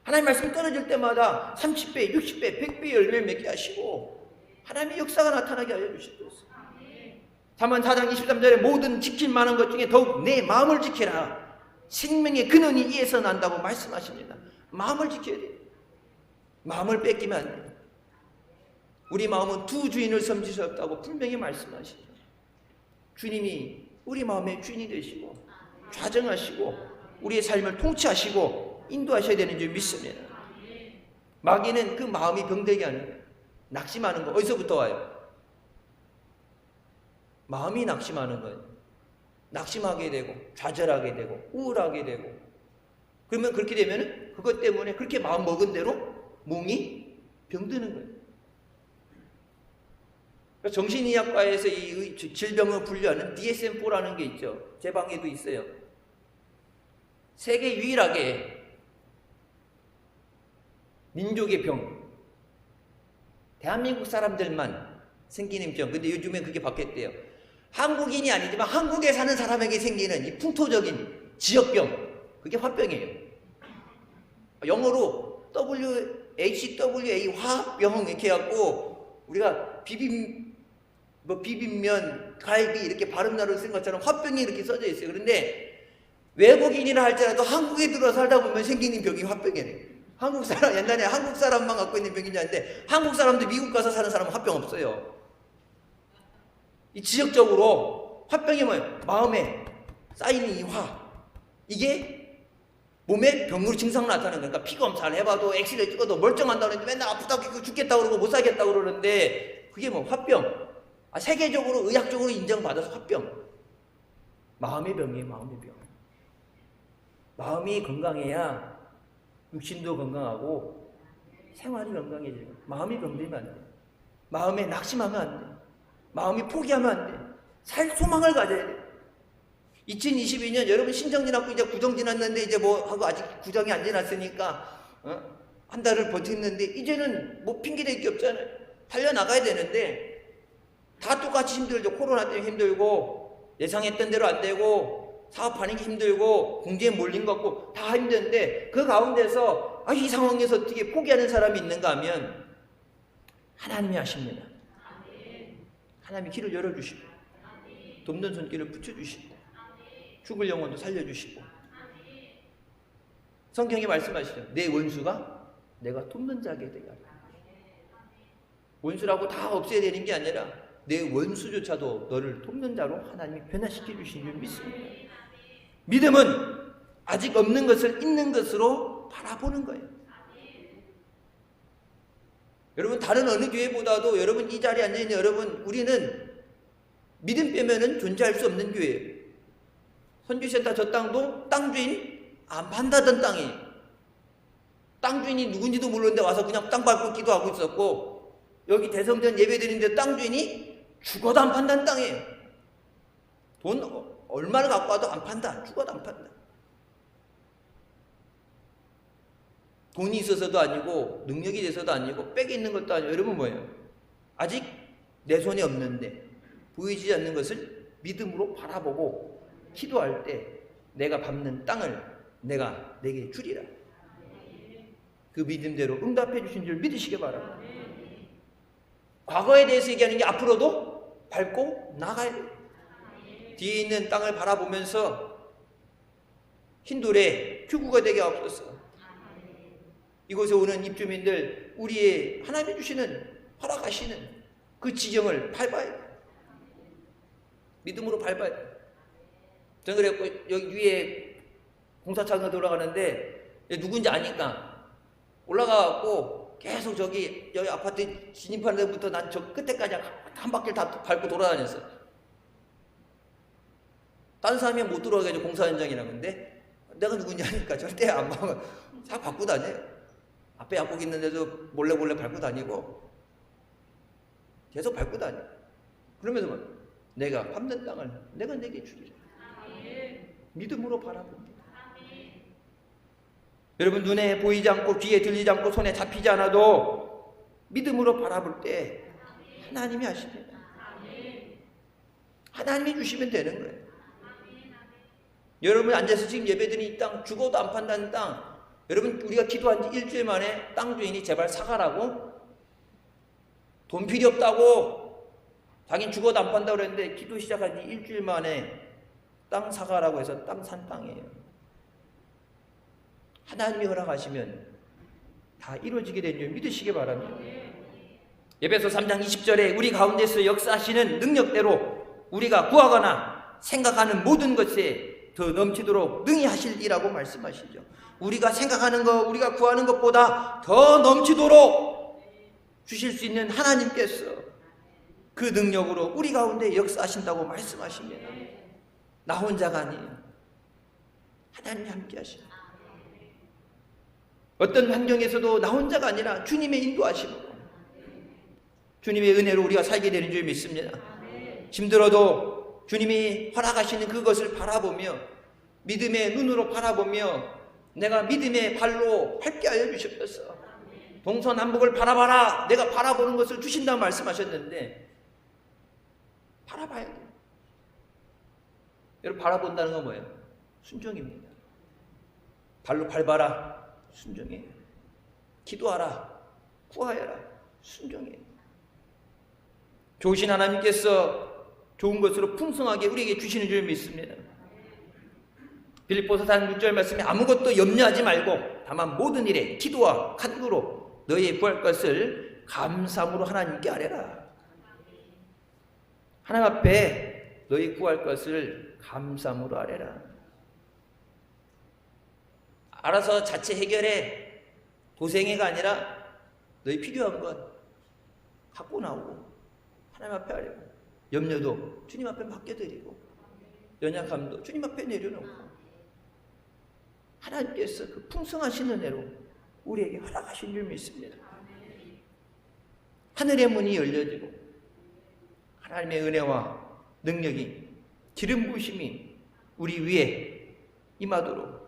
하나님 말씀이 떨어질 때마다 30배, 60배, 100배 열매를 맺게 하시고 하나님의 역사가 나타나게 하여 주셨어요. 다만 4장 23절에 모든 지킬 만한 것 중에 더욱 내 마음을 지켜라. 생명의 근원이 이에서 난다고 말씀하십니다. 마음을 지켜야 돼요. 마음을 뺏기면 안 돼요. 우리 마음은 두 주인을 섬길 수 없다고 분명히 말씀하시죠. 주님이 우리 마음의 주인이 되시고 좌정하시고 우리의 삶을 통치하시고 인도하셔야 되는 줄 믿습니다. 마귀는 그 마음이 병되게 하는 거예요. 낙심하는 거 어디서부터 와요? 마음이 낙심하는 거예요. 낙심하게 되고 좌절하게 되고 우울하게 되고 그러면 그렇게 되면 그것 때문에 그렇게 마음 먹은 대로 몸이 병드는 거예요. 정신의학과에서 이 질병을 분류하는 DSM-4라는 게 있죠. 제 방에도 있어요. 세계 유일하게 민족의 병, 대한민국 사람들만 생기는 병. 근데 요즘엔 그게 바뀌었대요. 한국인이 아니지만 한국에 사는 사람에게 생기는 이 풍토적인 지역병, 그게 화병이에요. 영어로 WHWA 화병 이렇게 해갖고 우리가 비빔면, 갈비 이렇게 발음나로 쓴 것처럼 화병이 이렇게 써져 있어요. 그런데 외국인이라 할지라도 한국에 들어 살다 보면 생기는 병이 화병이에요. 한국 사람, 옛날에 한국 사람만 갖고 있는 병인 줄 알았는데 한국 사람도 미국 가서 사는 사람은 화병 없어요. 이 지역적으로 화병이 뭐예요? 마음에 쌓이는 이 화. 이게 몸에 병으로 증상 나타나는 거니까 피 검사를 해봐도 엑스레이 찍어도 멀쩡한다고 그러는데 맨날 아프다고 죽겠다고 그러고 못 살겠다고 그러는데 그게 뭐 화병. 세계적으로 의학적으로 인정받아서 화병. 마음의 병이에요. 마음의 병. 마음이 건강해야 육신도 건강하고 생활이 건강해져요. 마음이 병들면 안 돼요. 마음에 낙심하면 안 돼요. 마음이 포기하면 안 돼요. 살 소망을 가져야 돼요. 2022년 여러분 신정 지났고 이제 구정 지났는데 이제 뭐 하고 아직 구정이 안 지났으니까 한 달을 버텼는데 이제는 뭐 핑계댈 게 없잖아요. 달려나가야 되는데 다 똑같이 힘들죠. 코로나 때문에 힘들고 예상했던 대로 안 되고 사업하는 게 힘들고 공지에 몰린 것 같고 다 힘든데 그 가운데서 이 상황에서 어떻게 포기하는 사람이 있는가 하면 하나님이 하십니다. 하나님이 길을 열어주시고 돕는 손길을 붙여주시고 죽을 영혼도 살려주시고 성경이 말씀하시죠. 내 원수가 내가 돕는 자게 되게 하라. 원수라고 다 없애야 되는 게 아니라 내 원수조차도 너를 돕는 자로 하나님이 변화시켜 주신 줄 믿습니다. 믿음은 아직 없는 것을 있는 것으로 바라보는 거예요. 여러분 다른 어느 교회보다도 여러분 이 자리에 앉아있는 여러분 우리는 믿음 빼면은 존재할 수 없는 교회예요. 선교센터 저 땅도 땅 주인 안 판다던 땅이에요. 땅 주인이 누군지도 모르는데 와서 그냥 땅 밟고 기도하고 있었고 여기 대성전 예배 드리는데 땅 주인이 죽어도 안 판다는 땅이에요. 돈 얼마를 갖고 와도 안 판다. 죽어도 안 판다. 돈이 있어서도 아니고 능력이 돼서도 아니고 백이 있는 것도 아니고 여러분 뭐예요? 아직 내 손에 없는데 보이지 않는 것을 믿음으로 바라보고 기도할 때 내가 밟는 땅을 내가 내게 주리라. 그 믿음대로 응답해 주신 줄 믿으시기 바랍니다. 과거에 대해서 얘기하는 게 앞으로도 밟고 나가야 돼요. 뒤에 있는 땅을 바라보면서 흰돌에 휴구가 되게 없었어. 이곳에 오는 입주민들 우리의 하나님이 주시는 허락하시는 그 지경을 밟아야 돼. 믿음으로 밟아야 돼. 저는 그랬고 여기 위에 공사차가 돌아가는데 누군지 아니까 올라가고 계속 저기 여기 아파트 진입하는 데부터 난 저 끝에까지 한 바퀴를 다 밟고 돌아다녔어. 다른 사람이 못 들어가게 공사 현장이라고 하는데 내가 누군지 아니까 절대 안 봐. 다 밟고 다녀요. 앞에 약국 있는데도 몰래 밟고 다니고 계속 밟고 다녀. 그러면서 뭐 내가 밟는 땅을 내가 내게 주리라. 믿음으로 바라봅니다. 여러분 눈에 보이지 않고 귀에 들리지 않고 손에 잡히지 않아도 믿음으로 바라볼 때 하나님이 하십니다. 하나님이 주시면 되는 거예요. 여러분 앉아서 지금 예배드리는 이 땅 죽어도 안 판다는 땅 여러분 우리가 기도한 지 일주일 만에 땅 주인이 제발 사가라고 돈 필요 없다고 자기는 죽어도 안 판다고 그랬는데 기도 시작한 지 일주일 만에 땅 사가라고 해서 땅 산 땅이에요. 하나님이 허락하시면 다 이루어지게 된 줄 믿으시기 바랍니다. 에베소 3장 20절에 우리 가운데서 역사하시는 능력대로 우리가 구하거나 생각하는 모든 것에 더 넘치도록 능히 하실 이라고 말씀하시죠. 우리가 생각하는 것, 우리가 구하는 것보다 더 넘치도록 주실 수 있는 하나님께서 그 능력으로 우리 가운데 역사하신다고 말씀하십니다. 나 혼자가 아니에요. 하나님이 함께 하십니다. 어떤 환경에서도 나 혼자가 아니라 주님의 인도하심으로 주님의 은혜로 우리가 살게 되는 줄 믿습니다. 힘들어도 주님이 허락하시는 그것을 바라보며 믿음의 눈으로 바라보며 내가 믿음의 발로 밟게 하여 주셨어. 동서남북을 바라봐라. 내가 바라보는 것을 주신다고 말씀하셨는데 바라봐야 돼요. 여러분 바라본다는 건 뭐예요? 순종입니다. 발로 밟아라. 순종해. 기도하라. 구하여라. 순종해. 좋으신 하나님께서 좋은 것으로 풍성하게 우리에게 주시는 줄 믿습니다. 빌립보서 4장 6절 말씀에 아무것도 염려하지 말고 다만 모든 일에 기도와 간구로 너희의 구할 것을 감사함으로 하나님께 아뢰라. 하나님 앞에 너희 구할 것을 감사함으로 아뢰라. 알아서 자체 해결해. 도생애가 아니라 너희 필요한 것 갖고 나오고 하나님 앞에 아뢰고 염려도 주님 앞에 맡겨드리고 연약함도 주님 앞에 내려놓고 하나님께서 그 풍성하신 은혜로 우리에게 허락하신 줄 믿습니다. 하늘의 문이 열려지고 하나님의 은혜와 능력이 기름 부으심이 우리 위에 임하도록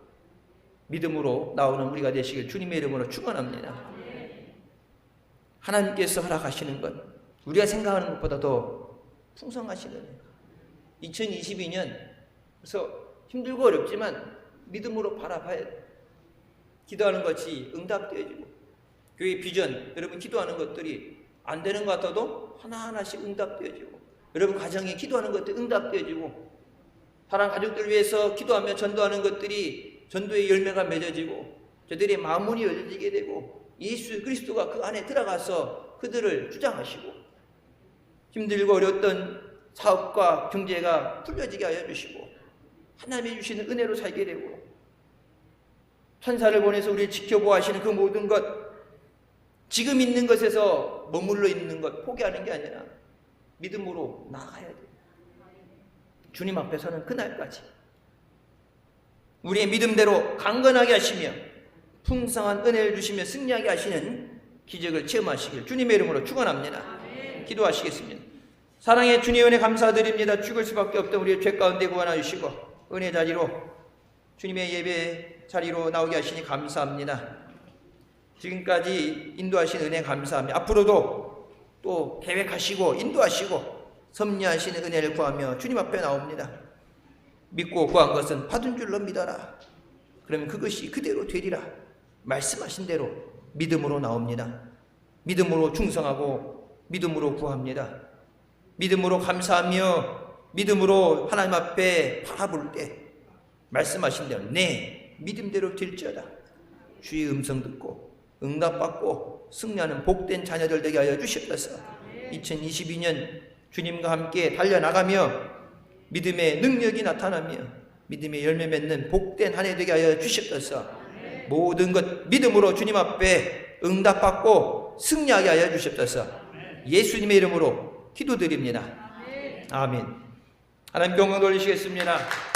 믿음으로 나오는 우리가 되시길 주님의 이름으로 축원합니다. 하나님께서 허락하시는 것 우리가 생각하는 것보다 더 풍성하신 은혜 2022년 그래서 힘들고 어렵지만 믿음으로 바라봐야 돼. 기도하는 것이 응답되어지고 교회 비전 여러분 기도하는 것들이 안 되는 것 같아도 하나하나씩 응답되어지고 여러분 가정에 기도하는 것들이 응답되어지고 사랑 가족들 위해서 기도하며 전도하는 것들이 전도의 열매가 맺어지고 저들의 마음문이 열려지게 되고 예수 그리스도가 그 안에 들어가서 그들을 주장하시고 힘들고 어려웠던 사업과 경제가 풀려지게 하여 주시고 하나님이 주시는 은혜로 살게 되고 천사를 보내서 우리를 지켜보아 하시는 그 모든 것 지금 있는 것에서 머물러 있는 것 포기하는 게 아니라 믿음으로 나아가야 돼요. 주님 앞에서는 그날까지 우리의 믿음대로 강건하게 하시며 풍성한 은혜를 주시며 승리하게 하시는 기적을 체험하시길 주님의 이름으로 축원합니다. 기도하시겠습니다. 사랑의 주님의 은혜 감사드립니다. 죽을 수밖에 없던 우리의 죄 가운데 구원하여 주시고 은혜 자리로 주님의 예배 자리로 나오게 하시니 감사합니다. 지금까지 인도하신 은혜 감사합니다. 앞으로도 또 계획하시고 인도하시고 섭리하시는 은혜를 구하며 주님 앞에 나옵니다. 믿고 구한 것은 받은 줄로 믿어라. 그러면 그것이 그대로 되리라. 말씀하신 대로 믿음으로 나옵니다. 믿음으로 충성하고 믿음으로 구합니다. 믿음으로 감사하며 믿음으로 하나님 앞에 바라볼 때 말씀하신 대로 내 믿음대로 될지어다. 주의 음성 듣고 응답받고 승리하는 복된 자녀들 되게 하여 주시옵소서. 2022년 주님과 함께 달려나가며 믿음의 능력이 나타나며 믿음의 열매 맺는 복된 한 해 되게 하여 주시옵소서. 모든 것 믿음으로 주님 앞에 응답받고 승리하게 하여 주시옵소서. 예수님의 이름으로 기도드립니다. 아멘. 하나님 영광 돌리시겠습니다.